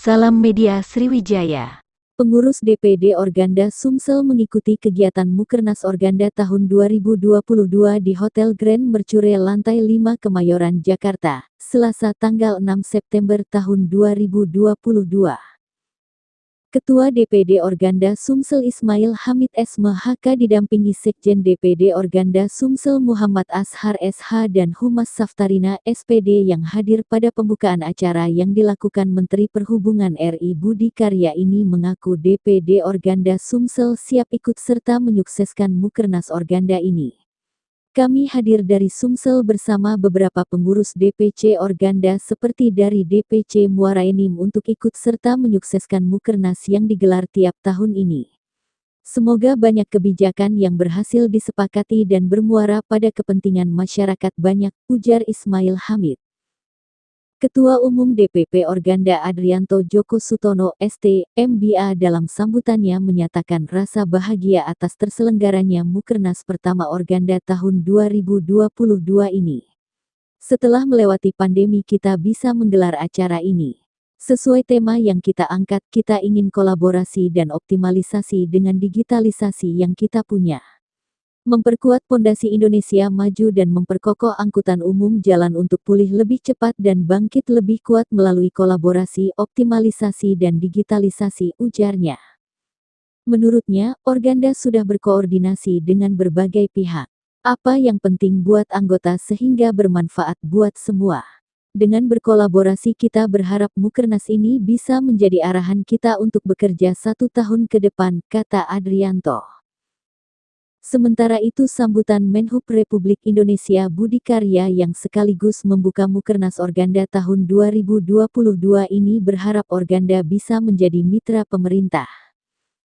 Salam Media Sriwijaya. Pengurus DPD Organda Sumsel mengikuti kegiatan Mukernas Organda tahun 2022 di Hotel Grand Mercure Lantai 5 Kemayoran, Jakarta, Selasa tanggal 6 September tahun 2022. Ketua DPD Organda Sumsel Ismail Hamid SMHK didampingi Sekjen DPD Organda Sumsel Muhammad Ashar SH dan Humas Saftarina SPD yang hadir pada pembukaan acara yang dilakukan Menteri Perhubungan RI Budi Karya ini mengaku DPD Organda Sumsel siap ikut serta menyukseskan Mukernas Organda ini. Kami hadir dari Sumsel bersama beberapa pengurus DPC Organda seperti dari DPC Muara Enim untuk ikut serta menyukseskan Mukernas yang digelar tiap tahun ini. Semoga banyak kebijakan yang berhasil disepakati dan bermuara pada kepentingan masyarakat banyak, ujar Ismail Hamid. Ketua Umum DPP Organda Adrianto Djoko Sutono ST, MBA dalam sambutannya menyatakan rasa bahagia atas terselenggaranya Mukernas pertama Organda tahun 2022 ini. Setelah melewati pandemi kita bisa menggelar acara ini. Sesuai tema yang kita angkat, kita ingin kolaborasi dan optimalisasi dengan digitalisasi yang kita punya. Memperkuat pondasi Indonesia maju dan memperkokoh angkutan umum jalan untuk pulih lebih cepat dan bangkit lebih kuat melalui kolaborasi, optimalisasi dan digitalisasi, ujarnya. Menurutnya, Organda sudah berkoordinasi dengan berbagai pihak. Apa yang penting buat anggota sehingga bermanfaat buat semua. Dengan berkolaborasi kita berharap Mukernas ini bisa menjadi arahan kita untuk bekerja 1 tahun ke depan, kata Adrianto. Sementara itu sambutan Menhub Republik Indonesia Budi Karya yang sekaligus membuka Mukernas Organda tahun 2022 ini berharap Organda bisa menjadi mitra pemerintah.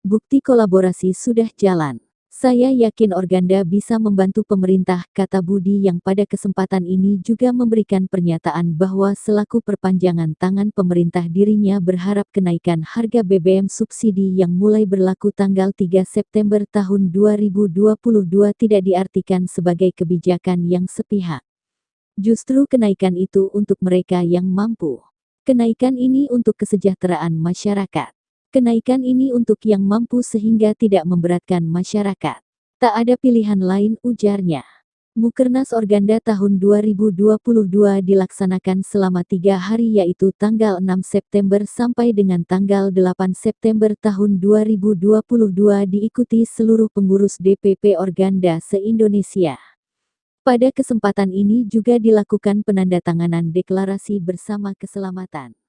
Bukti kolaborasi sudah jalan. Saya yakin Organda bisa membantu pemerintah, kata Budi yang pada kesempatan ini juga memberikan pernyataan bahwa selaku perpanjangan tangan pemerintah dirinya berharap kenaikan harga BBM subsidi yang mulai berlaku tanggal 3 September tahun 2022 tidak diartikan sebagai kebijakan yang sepihak. Justru kenaikan itu untuk mereka yang mampu. Kenaikan ini untuk kesejahteraan masyarakat. Kenaikan ini untuk yang mampu sehingga tidak memberatkan masyarakat. Tak ada pilihan lain, ujarnya. Mukernas Organda tahun 2022 dilaksanakan selama 3 hari yaitu tanggal 6 September sampai dengan tanggal 8 September tahun 2022 diikuti seluruh pengurus DPP Organda se-Indonesia. Pada kesempatan ini juga dilakukan penandatanganan deklarasi bersama keselamatan.